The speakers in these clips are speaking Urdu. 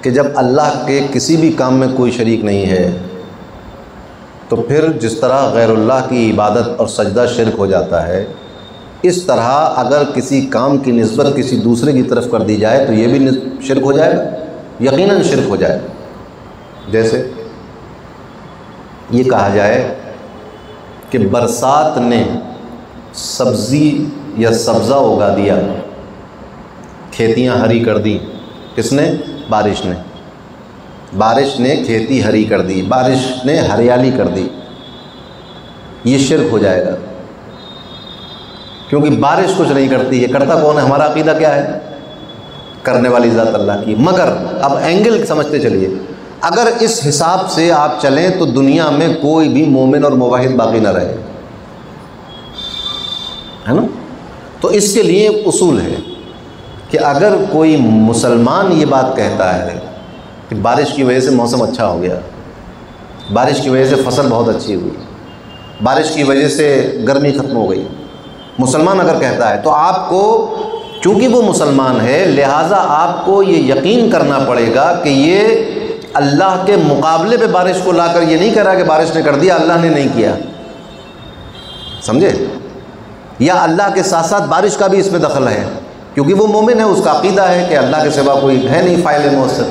کہ جب اللہ کے کسی بھی کام میں کوئی شریک نہیں ہے تو پھر جس طرح غیر اللہ کی عبادت اور سجدہ شرک ہو جاتا ہے، اس طرح اگر کسی کام کی نسبت کسی دوسرے کی طرف کر دی جائے تو یہ بھی شرک ہو جائے گا، یقیناً شرک ہو جائے گا۔ جیسے یہ کہا جائے کہ برسات نے سبزی یا سبزہ اگا دیا، کھیتیاں ہری کر دی، کس نے؟ بارش نے۔ بارش نے کھیتی ہری کر دی، بارش نے ہریالی کر دی، یہ شرک ہو جائے گا، کیونکہ بارش کچھ نہیں کرتی ہے، کرتا کون ہے؟ ہمارا عقیدہ کیا ہے؟ کرنے والی ذات اللہ کی۔ مگر اب اینگل سمجھتے چلیے، اگر اس حساب سے آپ چلیں تو دنیا میں کوئی بھی مومن اور موحد باقی نہ رہے، ہے نا؟ تو اس کے لیے اصول ہے کہ اگر کوئی مسلمان یہ بات کہتا ہے کہ بارش کی وجہ سے موسم اچھا ہو گیا، بارش کی وجہ سے فصل بہت اچھی ہوئی، بارش کی وجہ سے گرمی ختم ہو گئی، مسلمان اگر کہتا ہے تو آپ کو، چونکہ وہ مسلمان ہے، لہٰذا آپ کو یہ یقین کرنا پڑے گا کہ یہ اللہ کے مقابلے پہ بارش کو لا کر یہ نہیں کہہ رہا کہ بارش نے کر دیا اللہ نے نہیں کیا، سمجھے؟ یا اللہ کے ساتھ ساتھ بارش کا بھی اس میں دخل ہے، کیونکہ وہ مومن ہے، اس کا عقیدہ ہے کہ اللہ کے سوا کوئی ہے نہیں فاعل مؤثر،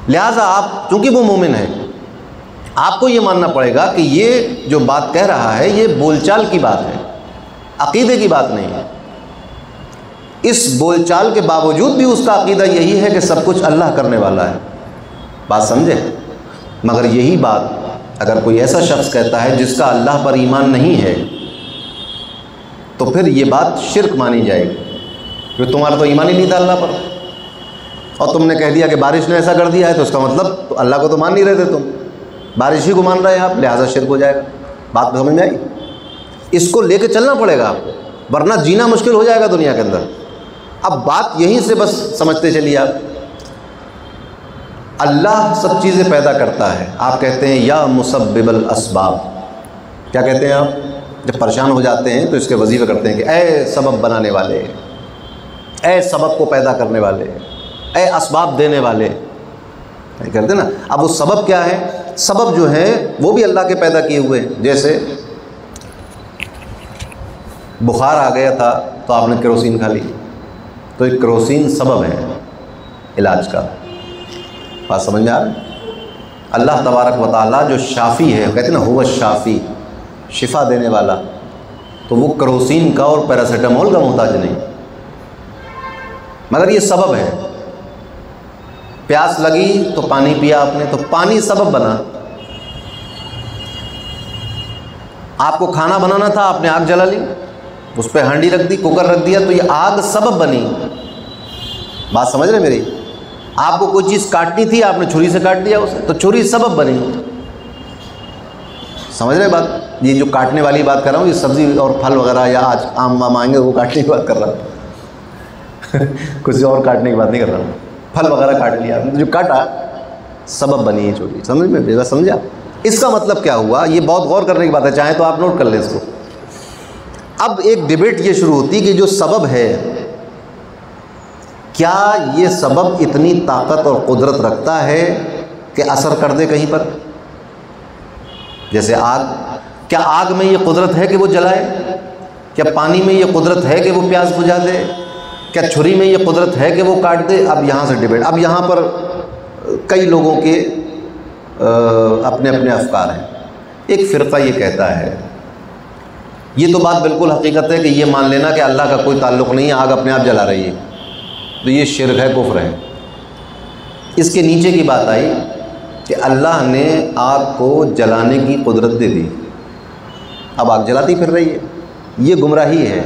لہٰذا آپ چونکہ وہ مومن ہے آپ کو یہ ماننا پڑے گا کہ یہ جو بات کہہ رہا ہے یہ بول چال کی بات ہے، عقیدے کی بات نہیں ہے۔ اس بول چال کے باوجود بھی اس کا عقیدہ یہی ہے کہ سب کچھ اللہ کرنے والا ہے، بات سمجھے؟ مگر یہی بات اگر کوئی ایسا شخص کہتا ہے جس کا اللہ پر ایمان نہیں ہے تو پھر یہ بات شرک مانی جائے گی، کہ تمہارا تو ایمان ہی نہیں تھا اللہ پر، اور تم نے کہہ دیا کہ بارش نے ایسا کر دیا ہے، تو اس کا مطلب تو اللہ کو تو مان نہیں رہے تھے، تم بارش ہی کو مان رہے ہیں آپ، لہٰذا شرک ہو جائے گا۔ بات سمجھ میں آئی؟ اس کو لے کے چلنا پڑے گا آپ کو، ورنہ جینا مشکل ہو جائے گا دنیا کے اندر۔ اب بات یہیں سے بس سمجھتے چلیے آپ، اللہ سب چیزیں پیدا کرتا ہے، آپ کہتے ہیں یا مسبب الاسباب، کیا کہتے ہیں آپ؟ جب پریشان ہو جاتے ہیں تو اس کے وظیفے کرتے ہیں کہ اے سبب بنانے والے، اے سبب کو پیدا کرنے والے، اے اسباب دینے والے، کہتے ہیں نا۔ اب وہ سبب کیا ہے؟ سبب جو ہیں وہ بھی اللہ کے پیدا کیے ہوئے ہیں۔ جیسے بخار آ گیا تھا تو آپ نے کیروسین کھا لی، تو ایک کیروسین سبب ہے علاج کا، بات سمجھ میں آ رہا ہے؟ اللہ تبارک و تعالیٰ جو شافی ہے، کہتے ہیں نا ہوا شافی، شفا دینے والا، تو وہ کیروسین کا اور پیراسیٹامول کا محتاج نہیں، مگر یہ سبب ہے۔ پیاس لگی تو پانی پیا آپ نے، تو پانی سبب بنا۔ آپ کو کھانا بنانا تھا، آپ نے آگ جلا لی، اس پہ ہانڈی رکھ دی، کوکر رکھ دیا، تو یہ آگ سبب بنی، بات سمجھ رہے میری؟ آپ کو کوئی چیز کاٹنی تھی، آپ نے چھری سے کاٹ دیا اسے، تو چھری سبب بنی، سمجھ رہے بات؟ یہ جو کاٹنے والی بات کر رہا ہوں، یہ سبزی اور پھل وغیرہ یا آج آم وام آئیں گے وہ کاٹنے کی بات کر رہا ہوں کچھ اور کاٹنے کی بات نہیں کر رہا ہوں، پھل وغیرہ کاٹ لیا، جو کاٹا سبب بنی ہے چھوٹی، سمجھ میں سمجھا؟ اس کا مطلب کیا ہوا؟ یہ بہت غور کرنے کی بات ہے، چاہیں تو آپ نوٹ کر لیں اس کو۔ اب ایک ڈیبیٹ یہ شروع ہوتی کہ جو سبب ہے کیا یہ سبب اتنی طاقت اور قدرت رکھتا ہے کہ اثر کر دے کہیں پر؟ جیسے آگ، کیا آگ میں یہ قدرت ہے کہ وہ جلائے؟ کیا پانی میں یہ قدرت ہے کہ وہ پیاس بجھا دے؟ کیا چھری میں یہ قدرت ہے کہ وہ کاٹ دے؟ اب یہاں سے ڈیبیٹ، اب یہاں پر کئی لوگوں کے اپنے اپنے افکار ہیں۔ ایک فرقہ یہ کہتا ہے، یہ تو بات بالکل حقیقت ہے کہ یہ مان لینا کہ اللہ کا کوئی تعلق نہیں ہے، آگ اپنے آپ جلا رہی ہے، تو یہ شرک ہے، کفر ہے۔ اس کے نیچے کی بات آئی کہ اللہ نے آگ کو جلانے کی قدرت دے دی، اب آگ جلاتی پھر رہی ہے، یہ گمراہی ہے،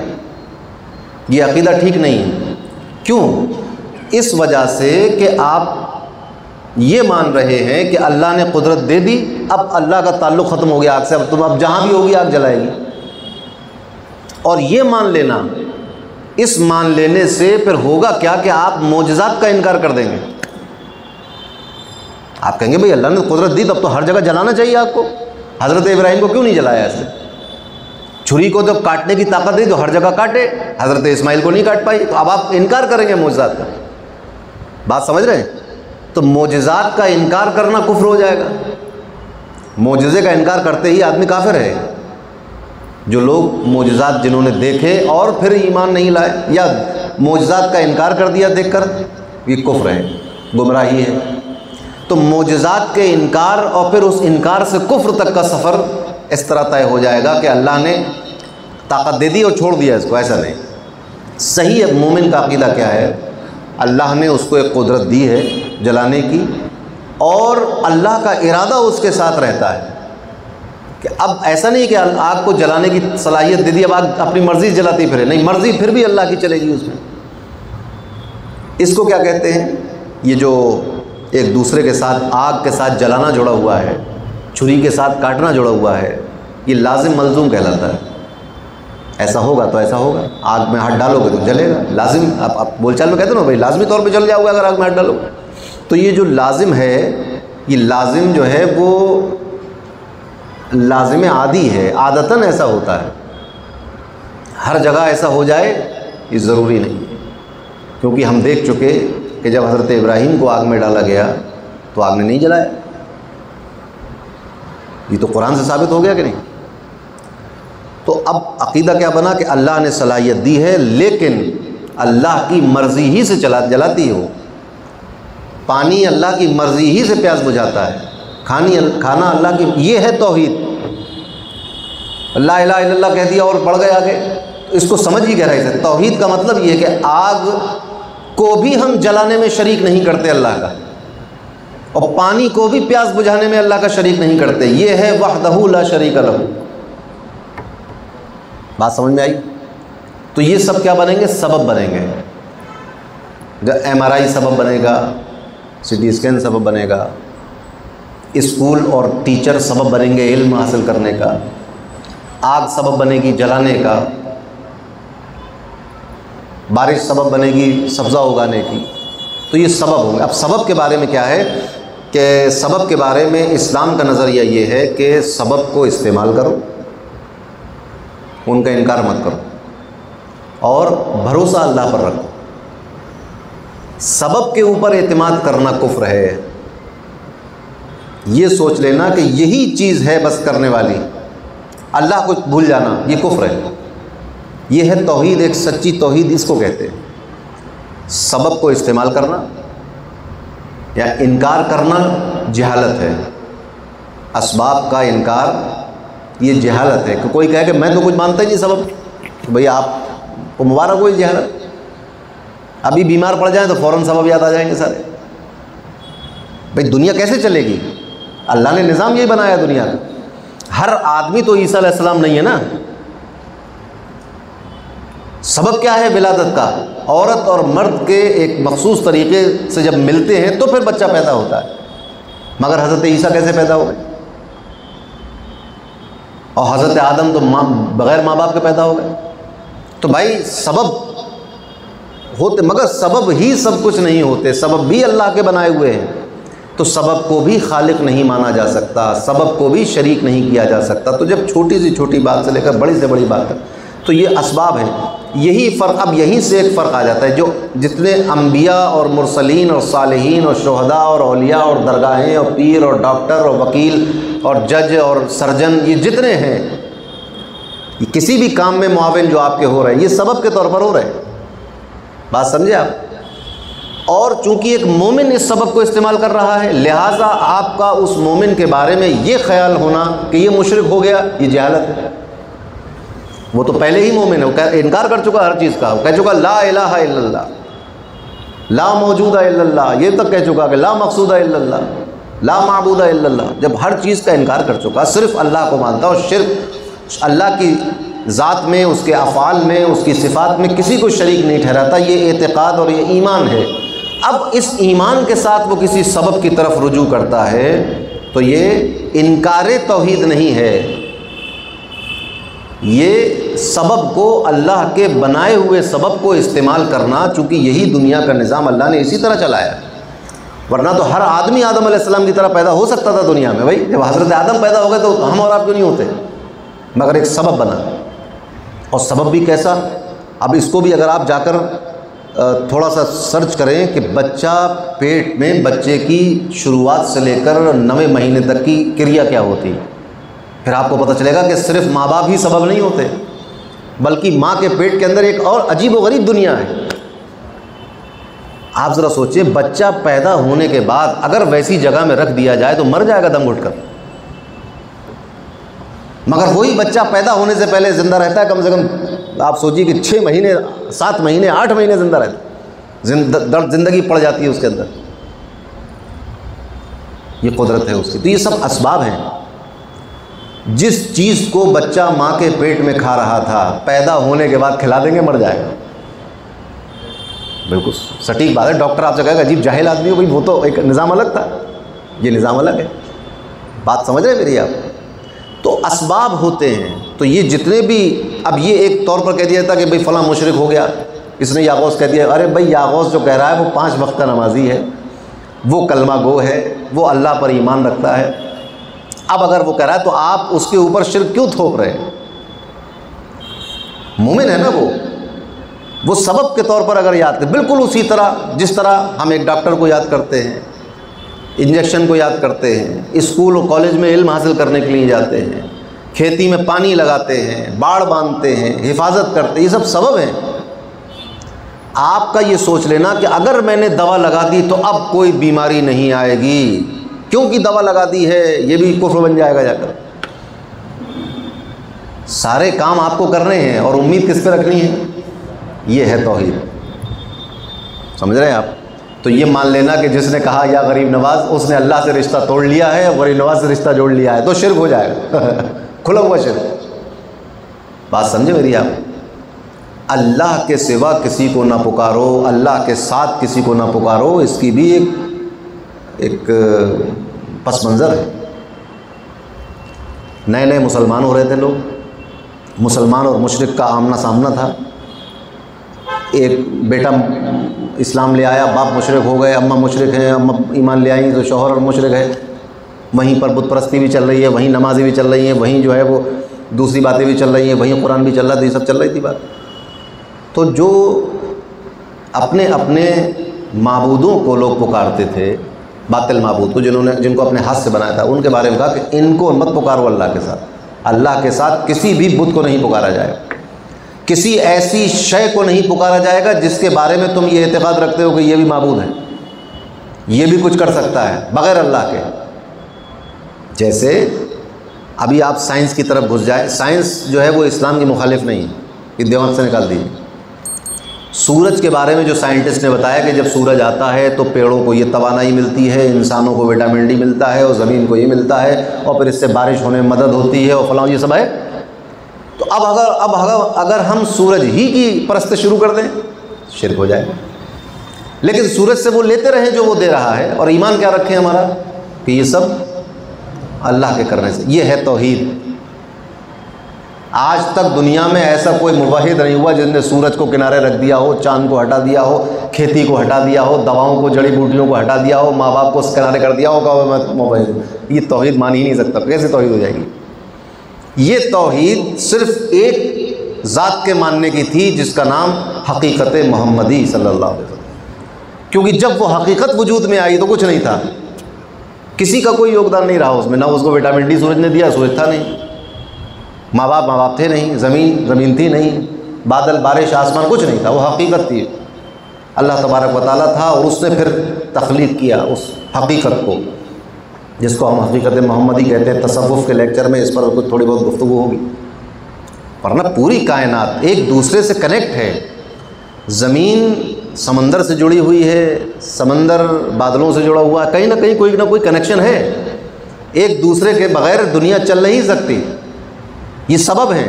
یہ عقیدہ ٹھیک نہیں ہے۔ کیوں؟ اس وجہ سے کہ آپ یہ مان رہے ہیں کہ اللہ نے قدرت دے دی، اب اللہ کا تعلق ختم ہو گیا آگ سے، اب تم اب جہاں بھی ہوگی آگ جلائے گی، اور یہ مان لینا، اس مان لینے سے پھر ہوگا کیا کہ آپ معجزات کا انکار کر دیں گے۔ آپ کہیں گے بھئی اللہ نے قدرت دی، تب تو ہر جگہ جلانا چاہیے آگ کو، حضرت ابراہیم کو کیوں نہیں جلایا ایسے؟ چھری کو جب کاٹنے کی طاقت دی تو ہر جگہ کاٹے، حضرت اسماعیل کو نہیں کاٹ پائی، تو اب آپ انکار کریں گے معجزات کا، بات سمجھ رہے ہیں؟ تو معجزات کا انکار کرنا کفر ہو جائے گا. معجزے کا انکار کرتے ہی آدمی کافر ہے. جو لوگ معجزات جنہوں نے دیکھے اور پھر ایمان نہیں لائے یا معجزات کا انکار کر دیا دیکھ کر، یہ کفر ہے، گمراہی ہے. تو معجزات کے انکار اور پھر اس انکار سے کفر تک کا سفر اس طرح طے ہو جائے گا کہ اللہ نے طاقت دے دی اور چھوڑ دیا اس کو، ایسا نہیں. صحیح مومن کا عقیدہ کیا ہے؟ اللہ نے اس کو ایک قدرت دی ہے جلانے کی، اور اللہ کا ارادہ اس کے ساتھ رہتا ہے کہ اب ایسا نہیں کہ آگ کو جلانے کی صلاحیت دے دی، اب آگ اپنی مرضی جلاتی پھرے، نہیں، مرضی پھر بھی اللہ کی چلے گی اس میں. اس کو کیا کہتے ہیں؟ یہ جو ایک دوسرے کے ساتھ آگ کے ساتھ جلانا جڑا ہوا ہے، چھری کے ساتھ کاٹنا جڑا ہوا ہے، یہ لازم ملزوم کہلاتا ہے. ایسا ہوگا تو ایسا ہوگا، آگ میں ہاتھ ڈالو گے تو جلے گا، لازم. آپ بول چال میں کہتے ہیں نا بھائی لازمی طور پہ جل جاؤ گا اگر آگ میں ہاتھ ڈالو گے. تو یہ جو لازم ہے، یہ لازم جو ہے وہ لازم عادی ہے، عادتاً ایسا ہوتا ہے. ہر جگہ ایسا ہو جائے یہ ضروری نہیں ہے، کیونکہ ہم دیکھ چکے کہ جب حضرت ابراہیم کو آگ میں ڈالا گیا تو آگ نے نہیں جلایا. یہ تو قرآن سے ثابت ہو گیا کہ نہیں؟ تو اب عقیدہ کیا بنا کہ اللہ نے صلاحیت دی ہے، لیکن اللہ کی مرضی ہی سے جلاتی ہو. پانی اللہ کی مرضی ہی سے پیاس بجھاتا ہے، کھانا اللہ کی. یہ ہے توحید. لا الہ الا اللہ کہہ دیا اور بڑھ گئے آگے، اس کو سمجھ ہی گہرائی سے. توحید کا مطلب یہ ہے کہ آگ کو بھی ہم جلانے میں شریک نہیں کرتے اللہ کا، اور پانی کو بھی پیاس بجھانے میں اللہ کا شریک نہیں کرتے. یہ ہے وحدہ لا شریک لہ. بات سمجھ میں آئی؟ تو یہ سب کیا بنیں گے؟ سبب بنیں گے. MRI سبب بنے گا، CT اسکین سبب بنے گا، اسکول اور ٹیچر سبب بنیں گے علم حاصل کرنے کا، آگ سبب بنے گی جلانے کا، بارش سبب بنے گی سبزہ اگانے کی. تو یہ سبب ہوں گے. اب سبب کے بارے میں کیا ہے کہ سبب کے بارے میں اسلام کا نظریہ یہ ہے کہ سبب کو استعمال کرو، ان کا انکار مت کرو، اور بھروسہ اللہ پر رکھو. سبب کے اوپر اعتماد کرنا کفر ہے. یہ سوچ لینا کہ یہی چیز ہے بس کرنے والی، اللہ کو بھول جانا، یہ کفر ہے. یہ ہے توحید، ایک سچی توحید اس کو کہتے ہیں. سبب کو استعمال کرنا یا انکار کرنا جہالت ہے. اسباب کا انکار یہ جہالت ہے. کہ کوئی کہے کہ میں تو کچھ مانتا ہی نہیں سبب، بھئی آپ کو مبارک ہوئی جہالت. ابھی بیمار پڑ جائیں تو فوراً سبب یاد آ جائیں گے سارے. بھئی دنیا کیسے چلے گی؟ اللہ نے نظام یہی بنایا دنیا کا. ہر آدمی تو عیسیٰ علیہ السلام نہیں ہے نا. سبب کیا ہے ولادت کا؟ عورت اور مرد کے ایک مخصوص طریقے سے جب ملتے ہیں تو پھر بچہ پیدا ہوتا ہے. مگر حضرت عیسیٰ کیسے پیدا ہو گئے؟ اور حضرت آدم تو بغیر ماں باپ کے پیدا ہو گئے. تو بھائی سبب ہوتے، مگر سبب ہی سب کچھ نہیں ہوتے. سبب بھی اللہ کے بنائے ہوئے ہیں. تو سبب کو بھی خالق نہیں مانا جا سکتا، سبب کو بھی شریک نہیں کیا جا سکتا. تو جب چھوٹی سے چھوٹی بات سے لے کر بڑی سے بڑی بات تک، تو یہ اسباب ہیں. یہی فرق، اب یہیں سے ایک فرق آ جاتا ہے. جو جتنے انبیاء اور مرسلین اور صالحین اور شہداء اور اولیاء اور درگاہیں اور پیر اور ڈاکٹر اور وکیل اور جج اور سرجن، یہ جتنے ہیں، یہ کسی بھی کام میں معاون جو آپ کے ہو رہے ہیں، یہ سبب کے طور پر ہو رہے ہیں. بات سمجھے آپ؟ اور چونکہ ایک مومن اس سبب کو استعمال کر رہا ہے، لہٰذا آپ کا اس مومن کے بارے میں یہ خیال ہونا کہ یہ مشرک ہو گیا، یہ جہالت ہے. وہ تو پہلے ہی مومن ہے، وہ انکار کر چکا ہر چیز کا. وہ کہہ چکا لا الہ الا اللہ، لا موجود الا اللہ، یہ تک کہہ چکا کہ لا مقصود الا اللہ، لا معبود الا اللہ. جب ہر چیز کا انکار کر چکا، صرف اللہ کو مانتا، اور شرک اللہ کی ذات میں، اس کے افعال میں، اس کی صفات میں کسی کو شریک نہیں ٹھہراتا، یہ اعتقاد اور یہ ایمان ہے. اب اس ایمان کے ساتھ وہ کسی سبب کی طرف رجوع کرتا ہے تو یہ انکار توحید نہیں ہے، یہ سبب کو، اللہ کے بنائے ہوئے سبب کو استعمال کرنا. چونکہ یہی دنیا کا نظام اللہ نے اسی طرح چلایا. ورنہ تو ہر آدمی آدم علیہ السلام کی طرح پیدا ہو سکتا تھا دنیا میں. بھائی جب حضرت آدم پیدا ہو گئے تو ہم اور آپ کیوں نہیں ہوتے؟ مگر ایک سبب بنا. اور سبب بھی کیسا؟ اب اس کو بھی اگر آپ جا کر تھوڑا سا سرچ کریں کہ بچہ پیٹ میں بچے کی شروعات سے لے کر 9 مہینے تک کی کریا کیا ہوتی ہے، پھر آپ کو پتہ چلے گا کہ صرف ماں باپ ہی سبب نہیں ہوتے، بلکہ ماں کے پیٹ کے اندر ایک اور عجیب و غریب دنیا ہے۔ آپ ذرا سوچیں، بچہ پیدا ہونے کے بعد اگر ویسی جگہ میں رکھ دیا جائے تو مر جائے گا دم گھٹ کر، مگر وہی بچہ پیدا ہونے سے پہلے زندہ رہتا ہے، کم سے کم آپ سوچیے کہ 6 مہینے 7 مہینے 8 مہینے زندہ رہتا ہے، زندگی پڑ جاتی ہے اس کے اندر۔ یہ قدرت ہے اس کی۔ تو یہ سب اسباب ہیں۔ جس چیز کو بچہ ماں کے پیٹ میں کھا رہا تھا پیدا ہونے کے بعد کھلا دیں گے مر جائے گا۔ بالکل سٹیک بات ہے۔ ڈاکٹر آپ سے کہے گا عجیب جاہل آدمی ہو، بھائی وہ تو ایک نظام الگ تھا، یہ نظام الگ ہے۔ بات سمجھ رہے میری آپ؟ تو اسباب ہوتے ہیں۔ تو یہ جتنے بھی، اب یہ ایک طور پر کہہ دیا تھا کہ بھئی فلاں مشرک ہو گیا، اس نے یاغوث کہہ دیا۔ ارے بھئی یاغوث جو کہہ رہا ہے وہ 5 وقت کا نمازی ہے، وہ کلمہ گو ہے، وہ اللہ پر ایمان رکھتا ہے۔ اب اگر وہ کہہ رہا ہے تو آپ اس کے اوپر شرک کیوں تھوپ رہے ہیں؟ مومن ہے نا وہ سبب کے طور پر اگر یاد کریں، بالکل اسی طرح جس طرح ہم ایک ڈاکٹر کو یاد کرتے ہیں، انجیکشن کو یاد کرتے ہیں، اسکول اور کالج میں علم حاصل کرنے کے لیے جاتے ہیں، کھیتی میں پانی لگاتے ہیں، باڑ باندھتے ہیں، حفاظت کرتے ہیں، یہ سب سبب ہیں۔ آپ کا یہ سوچ لینا کہ اگر میں نے دوا لگا دی تو اب کوئی بیماری نہیں آئے گی، کیونکہ دوا لگا دی ہے، یہ بھی کفر بن جائے گا جا کر۔ سارے کام آپ کو کرنے ہیں اور امید کس پہ رکھنی ہے؟ یہ ہے توحید۔ سمجھ رہے ہیں آپ؟ تو یہ مان لینا کہ جس نے کہا یا غریب نواز، اس نے اللہ سے رشتہ توڑ لیا ہے، غریب نواز سے رشتہ جوڑ لیا ہے، تو شرک ہو جائے گا کھلا ہوا شرک۔ بات سمجھے میری آپ؟ اللہ کے سوا کسی کو نہ پکارو، اللہ کے ساتھ کسی کو نہ پکارو، اس کی بھی ایک پس منظر ہے۔ نئے نئے مسلمان ہو رہے تھے لوگ، مسلمان اور مشرک کا آمنا سامنا تھا۔ ایک بیٹا اسلام لے آیا، باپ مشرک ہو گئے، اماں مشرک ہیں، اماں ایمان لے آئیں تو شوہر اور مشرک ہے، وہیں پر بت پرستی بھی چل رہی ہے، وہیں نمازیں بھی چل رہی ہیں، وہیں جو ہے وہ دوسری باتیں بھی چل رہی ہیں، وہیں قرآن بھی چل رہا تھا، یہ سب چل رہی تھی بات۔ تو جو اپنے اپنے معبودوں کو لوگ پکارتے تھے، باطل معبود کو جن کو اپنے ہاتھ سے بنایا تھا، ان کے بارے میں کہا کہ ان کو مت پکارو اللہ کے ساتھ، اللہ کے ساتھ کسی بھی بت کو نہیں پکارا جائے، کسی ایسی شے کو نہیں پکارا جائے گا جس کے بارے میں تم یہ اعتقاد رکھتے ہو کہ یہ بھی معبود ہے، یہ بھی کچھ کر سکتا ہے بغیر اللہ کے۔ جیسے ابھی آپ سائنس کی طرف گھس جائے، سائنس جو ہے وہ اسلام کی مخالف نہیں ہے، یہ دماغ سے نکال دیجیے۔ سورج کے بارے میں جو سائنٹسٹ نے بتایا کہ جب سورج آتا ہے تو پیڑوں کو یہ توانائی ملتی ہے، انسانوں کو وٹامن ڈی ملتا ہے، اور زمین کو یہ ملتا ہے، اور پھر اس سے بارش ہونے میں مدد ہوتی ہے، اور فلاں یہ سب ہے۔ تو اب اگر ہم سورج ہی کی پرست شروع کر دیں، شرک ہو جائے گا۔ لیکن سورج سے وہ لیتے رہیں جو وہ دے رہا ہے، اور ایمان کیا رکھیں ہمارا کہ یہ سب اللہ کے کرنے سے۔ یہ ہے توحید۔ آج تک دنیا میں ایسا کوئی موحد نہیں ہوا جس نے سورج کو کنارے رکھ دیا ہو، چاند کو ہٹا دیا ہو، کھیتی کو ہٹا دیا ہو، دواؤں کو، جڑی بوٹیوں کو ہٹا دیا ہو، ماں باپ کو کنارے کر دیا ہو کہ میں موحد ہوں۔ یہ توحید مان ہی نہیں سکتا، کیسے توحید ہو جائے گی؟ یہ توحید صرف ایک ذات کے ماننے کی تھی جس کا نام حقیقت محمدی صلی اللہ علیہ وسلم، کیونکہ جب وہ حقیقت وجود میں آئی تو کچھ نہیں تھا، کسی کا کوئی یوگدان نہیں رہا اس میں، نہ اس کو وٹامن ڈی سورج نے دیا، سورج تھا نہیں، ماں باپ تھے نہیں، زمین تھی نہیں، بادل بارش آسمان کچھ نہیں تھا، وہ حقیقت تھی۔ اللہ تبارک و تعالیٰ تھا، اور اس نے پھر تخلیق کیا اس حقیقت کو، جس کو ہم حقیقت محمدی کہتے ہیں۔ تصوف کے لیکچر میں اس پر کچھ تھوڑی بہت گفتگو ہوگی، ورنہ پوری کائنات ایک دوسرے سے کنیکٹ ہے۔ زمین سمندر سے جڑی ہوئی ہے، سمندر بادلوں سے جڑا ہوا ہے، کہیں نہ کہیں کوئی نہ کوئی کنیکشن ہے، ایک دوسرے کے بغیر دنیا چل نہیں سکتی۔ یہ سبب ہیں،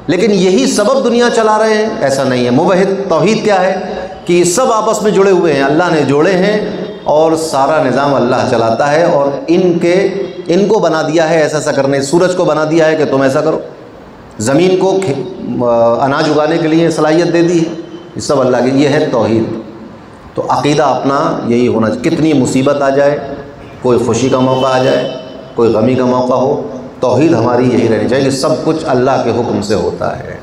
لیکن یہی سبب دنیا چلا رہے ہیں ایسا نہیں ہے۔ موحد توحید کیا ہے کہ یہ سب آپس میں جڑے ہوئے ہیں، اللہ نے جوڑے ہیں، اور سارا نظام اللہ چلاتا ہے، اور ان کو بنا دیا ہے ایسا کرنے، سورج کو بنا دیا ہے کہ تم ایسا کرو، زمین کو اناج اگانے کے لیے صلاحیت دے دی ہے، یہ سب اللہ کی۔ یہ ہے توحید۔ تو عقیدہ اپنا یہی ہونا چاہیے، کتنی مصیبت آ جائے، کوئی خوشی کا موقع آ جائے، کوئی غمی کا موقع ہو، توحید ہماری یہی رہنی چاہیے کہ سب کچھ اللہ کے حکم سے ہوتا ہے۔